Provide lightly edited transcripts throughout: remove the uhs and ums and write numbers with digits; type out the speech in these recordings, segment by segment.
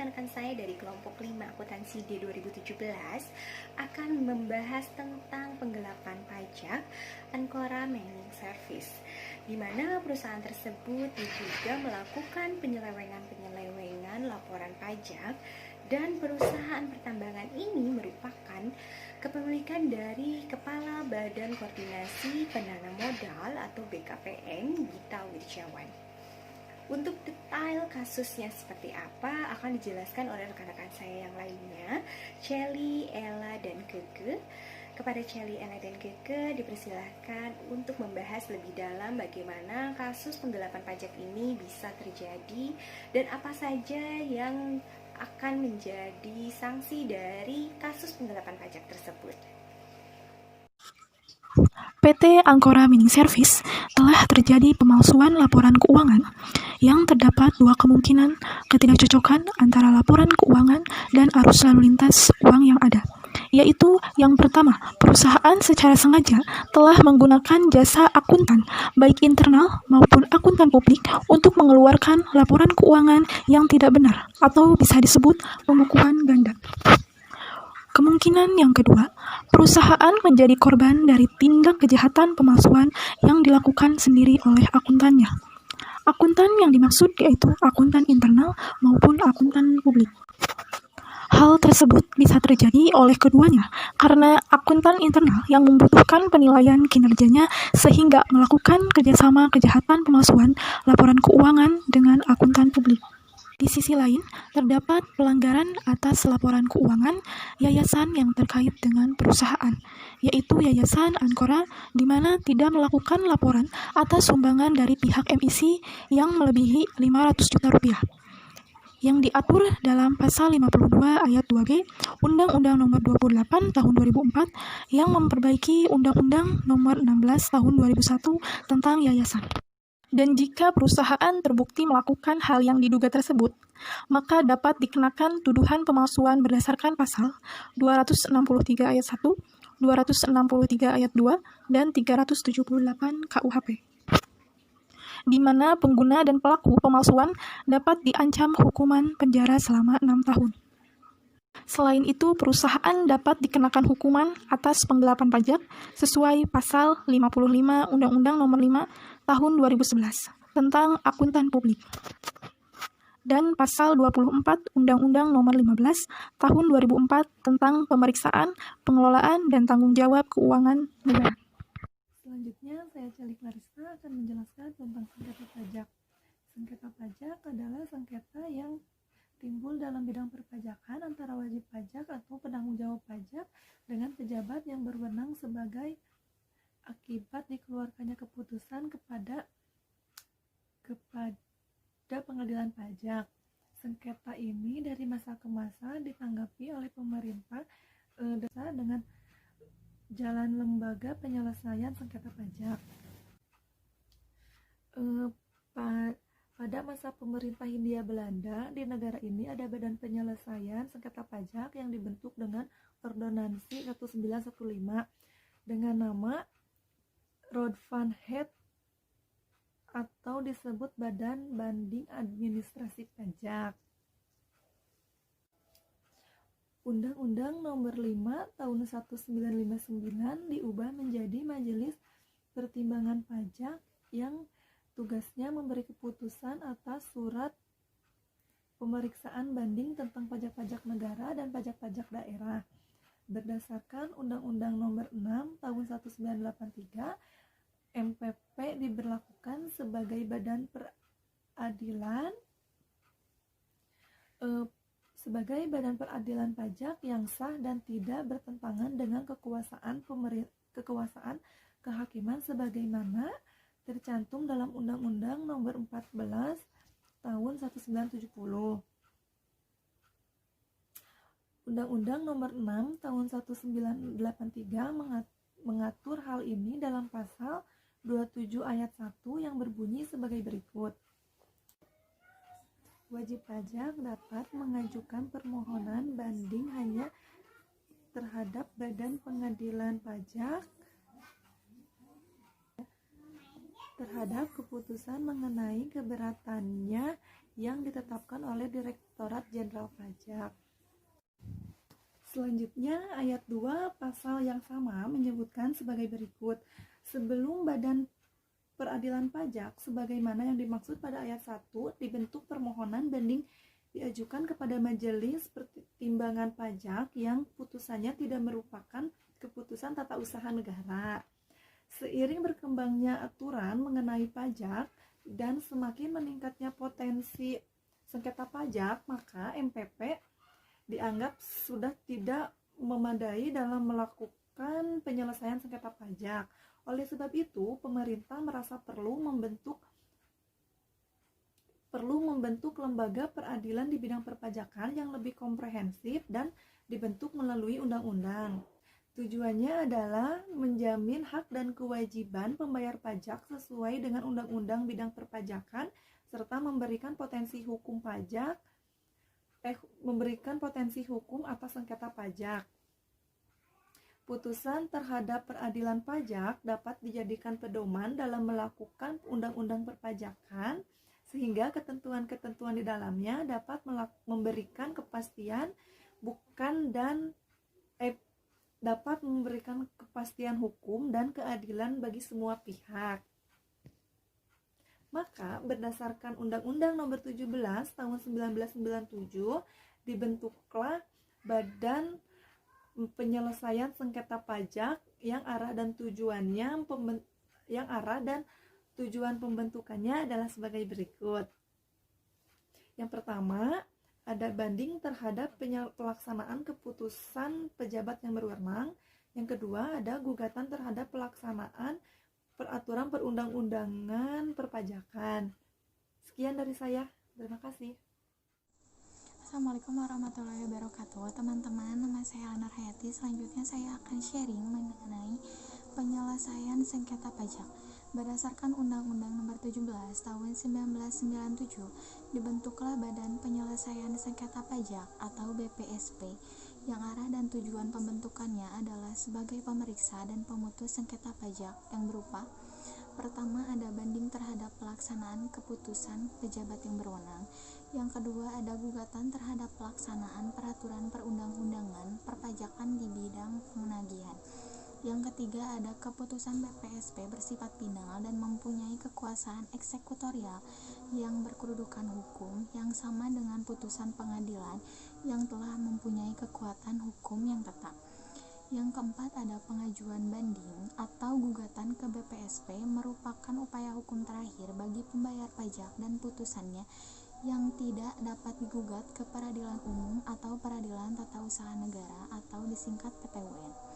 rekan-rekan saya dari kelompok 5 akuntansi D 2017 akan membahas tentang penggelapan pajak Ancora Mining Service, di mana perusahaan tersebut diduga melakukan penyelewengan laporan pajak, dan perusahaan pertambangan ini merupakan kepemilikan dari Kepala Badan Koordinasi Pendanaan Modal atau BKPM Gita Wirjawan. Untuk detail kasusnya seperti apa akan dijelaskan oleh rekan-rekan saya yang lainnya, Celi, Ella, dan Keke. Kepada Celi, Ella, dan Keke dipersilahkan untuk membahas lebih dalam bagaimana kasus penggelapan pajak ini bisa terjadi dan apa saja yang akan menjadi sanksi dari kasus penggelapan pajak tersebut. PT Ancora Mining Service telah terjadi pemalsuan laporan keuangan yang terdapat dua kemungkinan ketidakcocokan antara laporan keuangan dan arus lalu lintas uang yang ada, yaitu yang pertama, perusahaan secara sengaja telah menggunakan jasa akuntan, baik internal maupun akuntan publik, untuk mengeluarkan laporan keuangan yang tidak benar atau bisa disebut pembukuan ganda. Kemungkinan yang kedua, perusahaan menjadi korban dari tindak kejahatan pemalsuan yang dilakukan sendiri oleh akuntannya. Akuntan yang dimaksud yaitu akuntan internal maupun akuntan publik. Hal tersebut bisa terjadi oleh keduanya karena akuntan internal yang membutuhkan penilaian kinerjanya sehingga melakukan kerjasama kejahatan pemalsuan laporan keuangan dengan akuntan publik. Di sisi lain, terdapat pelanggaran atas laporan keuangan yayasan yang terkait dengan perusahaan, yaitu Yayasan Ancora, di mana tidak melakukan laporan atas sumbangan dari pihak emisi yang melebihi 500 juta rupiah, yang diatur dalam Pasal 52 Ayat 2B Undang-Undang Nomor 28 Tahun 2004 yang memperbaiki Undang-Undang Nomor 16 Tahun 2001 tentang yayasan. Dan jika perusahaan terbukti melakukan hal yang diduga tersebut, maka dapat dikenakan tuduhan pemalsuan berdasarkan pasal 263 ayat 1, 263 ayat 2, dan 378 KUHP, di mana pengguna dan pelaku pemalsuan dapat diancam hukuman penjara selama 6 tahun. Selain itu, perusahaan dapat dikenakan hukuman atas penggelapan pajak sesuai pasal 55 Undang-Undang Nomor 5 Tahun 2011 tentang akuntan publik dan pasal 24 Undang-Undang Nomor 15 Tahun 2004 tentang pemeriksaan, pengelolaan, dan tanggung jawab keuangan negara. Selanjutnya, saya Celi Clarissa akan menjelaskan tentang sengketa pajak. Sengketa pajak adalah sengketa yang timbul dalam bidang perpajakan antara wajib pajak atau penanggung jawab pajak dengan pejabat yang berwenang sebagai akibat dikeluarkannya keputusan kepada pengadilan pajak. Sengketa ini dari masa ke masa ditanggapi oleh pemerintah dengan jalan lembaga penyelesaian sengketa pajak. Pada masa pemerintah Hindia Belanda, di negara ini ada badan penyelesaian sengketa pajak yang dibentuk dengan Ordonansi 1915 dengan nama Rod van Het atau disebut Badan Banding Administrasi Pajak. Undang-Undang Nomor 5 Tahun 1959 diubah menjadi Majelis Pertimbangan Pajak yang tugasnya memberi keputusan atas surat pemeriksaan banding tentang pajak-pajak negara dan pajak-pajak daerah. Berdasarkan Undang-Undang Nomor 6 Tahun 1983, MPP diberlakukan sebagai badan peradilan pajak yang sah dan tidak bertentangan dengan kekuasaan kehakiman sebagaimana tercantum dalam Undang-Undang Nomor 14 Tahun 1970. Undang-Undang Nomor 6 Tahun 1983 mengatur hal ini dalam pasal 27 ayat 1 yang berbunyi sebagai berikut. Wajib pajak dapat mengajukan permohonan banding hanya terhadap Badan Pengadilan Pajak terhadap keputusan mengenai keberatannya yang ditetapkan oleh Direktorat Jenderal Pajak. Selanjutnya, ayat 2 pasal yang sama menyebutkan sebagai berikut. Sebelum Badan Peradilan Pajak sebagaimana yang dimaksud pada ayat 1 dibentuk, permohonan banding diajukan kepada Majelis Pertimbangan Pajak yang putusannya tidak merupakan keputusan tata usaha negara. Seiring berkembangnya aturan mengenai pajak dan semakin meningkatnya potensi sengketa pajak, maka MPP dianggap sudah tidak memadai dalam melakukan penyelesaian sengketa pajak. Oleh sebab itu, pemerintah merasa perlu membentuk lembaga peradilan di bidang perpajakan yang lebih komprehensif dan dibentuk melalui undang-undang. Tujuannya adalah menjamin hak dan kewajiban pembayar pajak sesuai dengan undang-undang bidang perpajakan serta memberikan potensi hukum atas sengketa pajak. Putusan terhadap peradilan pajak dapat dijadikan pedoman dalam melakukan undang-undang perpajakan sehingga ketentuan-ketentuan di dalamnya dapat memberikan kepastian hukum dan keadilan bagi semua pihak. Maka berdasarkan Undang-Undang Nomor 17 Tahun 1997 dibentuklah Badan Penyelesaian Sengketa Pajak yang arah dan tujuan pembentukannya adalah sebagai berikut. Yang pertama, ada banding terhadap pelaksanaan keputusan pejabat yang berwenang. Yang kedua, ada gugatan terhadap pelaksanaan peraturan perundang-undangan perpajakan. Sekian dari saya. Terima kasih. Assalamualaikum warahmatullahi wabarakatuh. Teman-teman, nama saya Anar Hayati. Selanjutnya saya akan sharing mengenai penyelesaian sengketa pajak. Berdasarkan Undang-Undang Nomor 17 Tahun 1997, dibentuklah Badan Penyelesaian Sengketa Pajak atau BPSP yang arah dan tujuan pembentukannya adalah sebagai pemeriksa dan pemutus sengketa pajak yang berupa: pertama, ada banding terhadap pelaksanaan keputusan pejabat yang berwenang. Yang kedua, ada gugatan terhadap pelaksanaan peraturan perundang-undangan perpajakan di bidang penagihan. Yang ketiga, ada keputusan BPSP bersifat final dan mempunyai kekuasaan eksekutorial yang berkedudukan hukum yang sama dengan putusan pengadilan yang telah mempunyai kekuatan hukum yang tetap. Yang keempat, ada pengajuan banding atau gugatan ke BPSP merupakan upaya hukum terakhir bagi pembayar pajak dan putusannya yang tidak dapat digugat ke peradilan umum atau peradilan tata usaha negara atau disingkat PT-UN.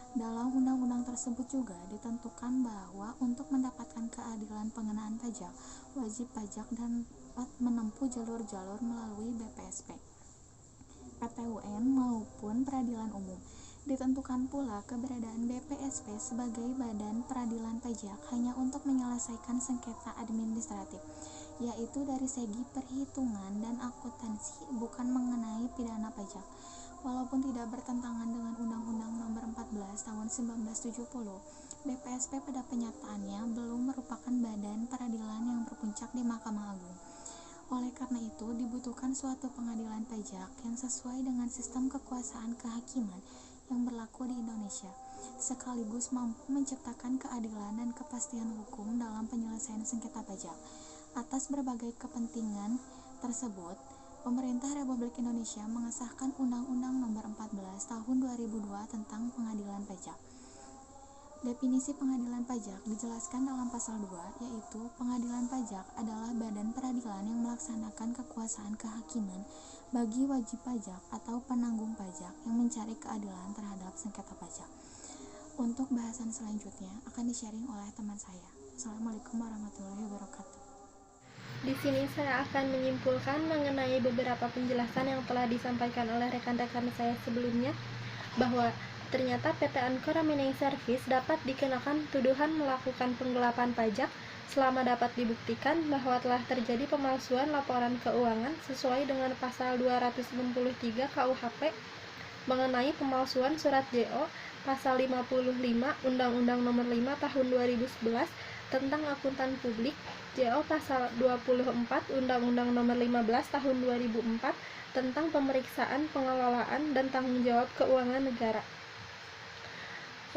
Dalam undang-undang tersebut juga ditentukan bahwa untuk mendapatkan keadilan pengenaan pajak, wajib pajak dapat menempuh jalur-jalur melalui BPSP, PT-UN maupun peradilan umum. Ditentukan pula keberadaan BPSP sebagai badan peradilan pajak hanya untuk menyelesaikan sengketa administratif, yaitu dari segi perhitungan dan akuntansi, bukan mengenai pidana pajak. Walaupun tidak bertentangan dengan Undang-Undang Nomor 14 Tahun 1970, BPSP pada kenyataannya belum merupakan badan peradilan yang berpuncak di Mahkamah Agung. Oleh karena itu, dibutuhkan suatu pengadilan pajak yang sesuai dengan sistem kekuasaan kehakiman yang berlaku di Indonesia, sekaligus mampu menciptakan keadilan dan kepastian hukum dalam penyelesaian sengketa pajak. Atas berbagai kepentingan tersebut, Pemerintah Republik Indonesia mengesahkan Undang-Undang Nomor 14 Tahun 2002 tentang Pengadilan Pajak. Definisi pengadilan pajak dijelaskan dalam pasal 2, yaitu pengadilan pajak adalah badan peradilan yang melaksanakan kekuasaan kehakiman bagi wajib pajak atau penanggung pajak yang mencari keadilan terhadap sengketa pajak. Untuk bahasan selanjutnya akan di-sharing oleh teman saya. Assalamualaikum warahmatullahi wabarakatuh. Di sini saya akan menyimpulkan mengenai beberapa penjelasan yang telah disampaikan oleh rekan-rekan saya sebelumnya, bahwa ternyata PT Ancora Mining Service dapat dikenakan tuduhan melakukan penggelapan pajak selama dapat dibuktikan bahwa telah terjadi pemalsuan laporan keuangan sesuai dengan pasal 263 KUHP mengenai pemalsuan surat DO, pasal 55 Undang-Undang Nomor 5 Tahun 2011 tentang akuntan publik, JO Pasal 24 Undang-Undang Nomor 15 Tahun 2004 tentang pemeriksaan, pengelolaan, dan tanggung jawab keuangan negara.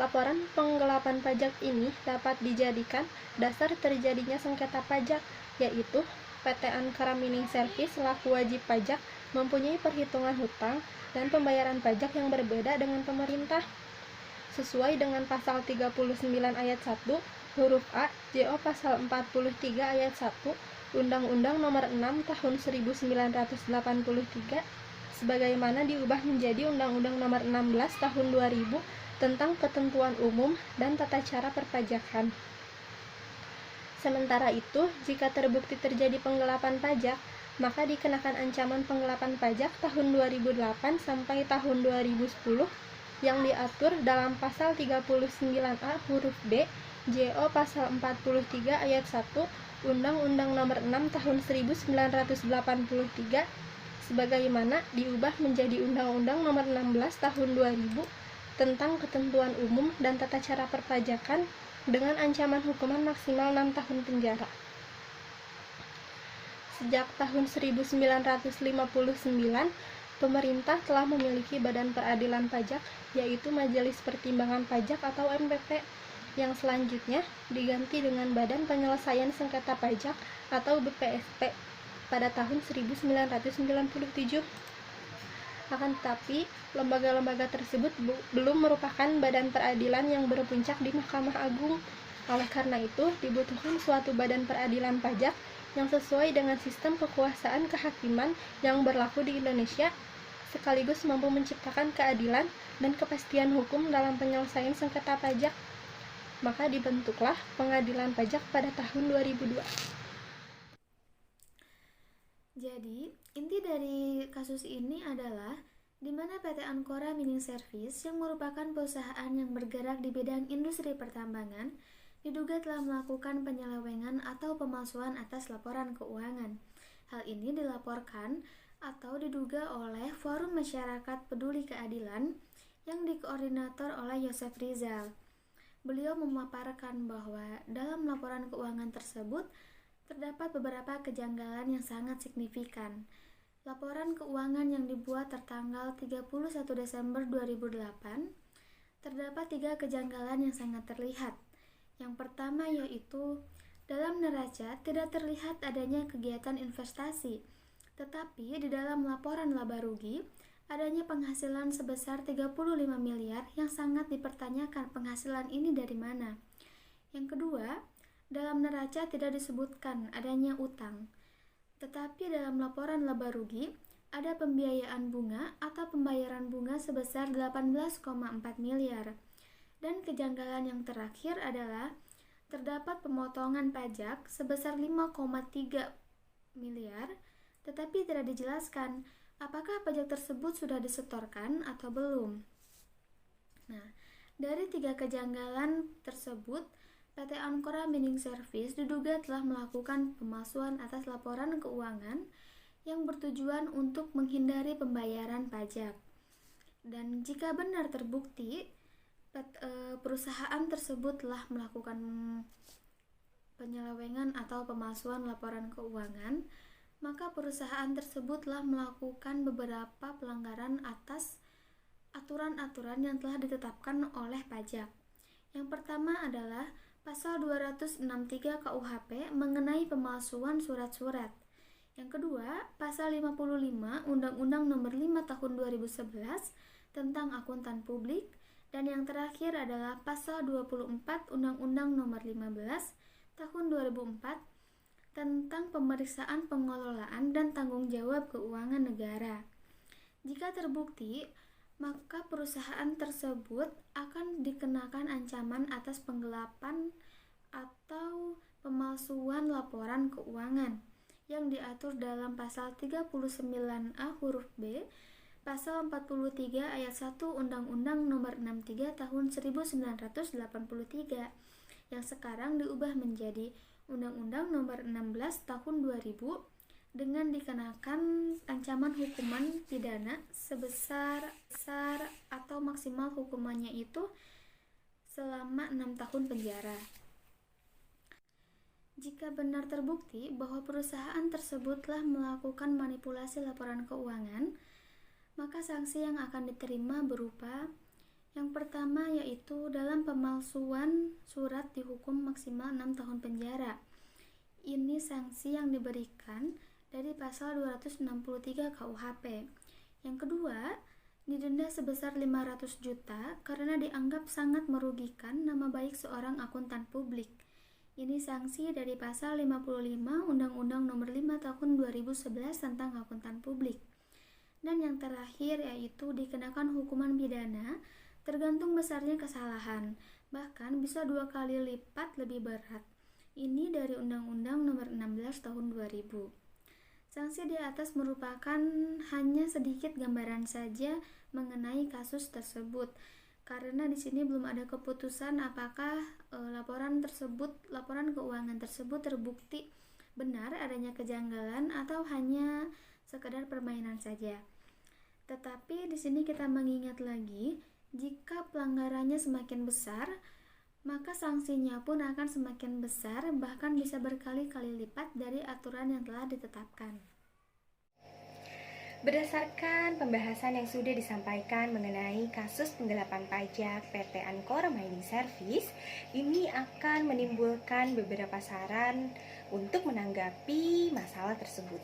Laporan penggelapan pajak ini dapat dijadikan dasar terjadinya sengketa pajak, yaitu PT Ankara Mining Service selaku wajib pajak mempunyai perhitungan hutang dan pembayaran pajak yang berbeda dengan pemerintah. Sesuai dengan pasal 39 ayat 1 huruf A JO pasal 43 ayat 1 Undang-Undang Nomor 6 Tahun 1983 sebagaimana diubah menjadi Undang-Undang Nomor 16 Tahun 2000 tentang ketentuan umum dan tata cara perpajakan. Sementara itu, jika terbukti terjadi penggelapan pajak, maka dikenakan ancaman penggelapan pajak tahun 2008 sampai tahun 2010 yang diatur dalam pasal 39A huruf B JO pasal 43 ayat 1 Undang-Undang Nomor 6 Tahun 1983 sebagaimana diubah menjadi Undang-Undang Nomor 16 Tahun 2000 tentang ketentuan umum dan tata cara perpajakan dengan ancaman hukuman maksimal 6 tahun penjara. Sejak tahun 1959, pemerintah telah memiliki Badan Peradilan Pajak, yaitu Majelis Pertimbangan Pajak atau MPP, yang selanjutnya diganti dengan Badan Penyelesaian Sengketa Pajak atau BPSP pada tahun 1997. Akan tetapi, lembaga-lembaga tersebut belum merupakan badan peradilan yang berpuncak di Mahkamah Agung. Oleh karena itu, dibutuhkan suatu badan peradilan pajak yang sesuai dengan sistem kekuasaan kehakiman yang berlaku di Indonesia, sekaligus mampu menciptakan keadilan dan kepastian hukum dalam penyelesaian sengketa pajak. Maka dibentuklah Pengadilan Pajak pada tahun 2002. Jadi, inti dari kasus ini adalah di mana PT Ankara Mining Service yang merupakan perusahaan yang bergerak di bidang industri pertambangan diduga telah melakukan penyelewengan atau pemalsuan atas laporan keuangan. Hal ini dilaporkan atau diduga oleh Forum Masyarakat Peduli Keadilan yang dikoordinator oleh Yosef Rizal. Beliau memaparkan bahwa dalam laporan keuangan tersebut terdapat beberapa kejanggalan yang sangat signifikan. Laporan keuangan yang dibuat tertanggal 31 Desember 2008 terdapat 3 kejanggalan yang sangat terlihat. Yang pertama yaitu dalam neraca tidak terlihat adanya kegiatan investasi, tetapi di dalam laporan laba rugi adanya penghasilan sebesar 35 miliar yang sangat dipertanyakan penghasilan ini dari mana. Yang kedua, dalam neraca tidak disebutkan adanya utang, tetapi dalam laporan laba rugi ada pembiayaan bunga atau pembayaran bunga sebesar 18,4 miliar. Dan kejanggalan yang terakhir adalah terdapat pemotongan pajak sebesar 5,3 miliar, tetapi tidak dijelaskan apakah pajak tersebut sudah disetorkan atau belum. Nah, dari 3 kejanggalan tersebut, PT Ankara Mining Service diduga telah melakukan pemalsuan atas laporan keuangan yang bertujuan untuk menghindari pembayaran pajak. Dan jika benar terbukti perusahaan tersebut telah melakukan penyelewengan atau pemalsuan laporan keuangan, maka perusahaan tersebut telah melakukan beberapa pelanggaran atas aturan-aturan yang telah ditetapkan oleh pajak. Yang pertama adalah Pasal 263 KUHP mengenai pemalsuan surat-surat. Yang kedua, Pasal 55 Undang-Undang Nomor 5 Tahun 2011 tentang akuntan publik. Dan yang terakhir adalah Pasal 24 Undang-Undang Nomor 15 Tahun 2004 tentang pemeriksaan pengelolaan dan tanggung jawab keuangan negara. Jika terbukti, maka perusahaan tersebut akan dikenakan ancaman atas penggelapan atau pemalsuan laporan keuangan yang diatur dalam pasal 39A huruf B, pasal 43 ayat 1 Undang-Undang Nomor 63 Tahun 1983 yang sekarang diubah menjadi Undang-Undang Nomor 16 Tahun 2000 dengan dikenakan ancaman hukuman pidana sebesar atau maksimal hukumannya itu selama 6 tahun penjara. Jika benar terbukti bahwa perusahaan tersebut telah melakukan manipulasi laporan keuangan, maka sanksi yang akan diterima berupa yang pertama yaitu dalam pemalsuan surat dihukum maksimal 6 tahun penjara. Ini sanksi yang diberikan dari pasal 263 KUHP. Yang kedua, didenda sebesar 500 juta karena dianggap sangat merugikan nama baik seorang akuntan publik. Ini sanksi dari pasal 55 Undang-Undang Nomor 5 Tahun 2011 tentang akuntan publik. Dan yang terakhir yaitu dikenakan hukuman pidana tergantung besarnya kesalahan, bahkan bisa 2 kali lipat lebih berat. Ini dari Undang-Undang Nomor 16 Tahun 2000. Sanksi di atas merupakan hanya sedikit gambaran saja mengenai kasus tersebut, karena di sini belum ada keputusan apakah laporan keuangan tersebut terbukti benar adanya kejanggalan atau hanya sekedar permainan saja. Tetapi di sini kita mengingat lagi, jika pelanggarannya semakin besar, maka sanksinya pun akan semakin besar, bahkan bisa berkali-kali lipat dari aturan yang telah ditetapkan. Berdasarkan pembahasan yang sudah disampaikan mengenai kasus penggelapan pajak PT Ancora Mining Service, ini akan menimbulkan beberapa saran untuk menanggapi masalah tersebut.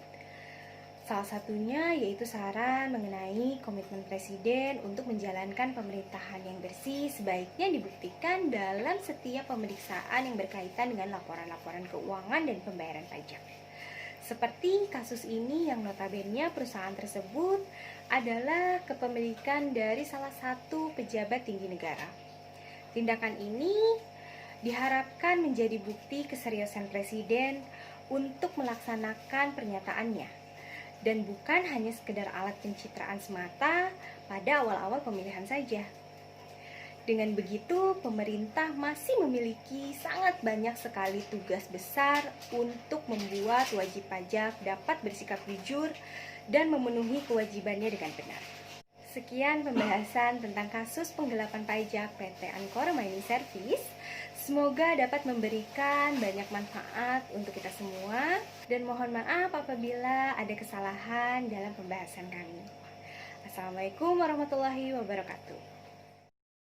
Salah satunya yaitu saran mengenai komitmen Presiden untuk menjalankan pemerintahan yang bersih sebaiknya dibuktikan dalam setiap pemeriksaan yang berkaitan dengan laporan-laporan keuangan dan pembayaran pajak. Seperti kasus ini yang notabene perusahaan tersebut adalah kepemilikan dari salah satu pejabat tinggi negara. Tindakan ini diharapkan menjadi bukti keseriusan Presiden untuk melaksanakan pernyataannya dan bukan hanya sekedar alat pencitraan semata pada awal-awal pemilihan saja. Dengan begitu, pemerintah masih memiliki sangat banyak sekali tugas besar untuk membuat wajib pajak dapat bersikap jujur dan memenuhi kewajibannya dengan benar. Sekian pembahasan tentang kasus penggelapan pajak PT Ancora Mining Service. Semoga dapat memberikan banyak manfaat untuk kita semua dan mohon maaf apabila ada kesalahan dalam pembahasan kami. Assalamualaikum warahmatullahi wabarakatuh.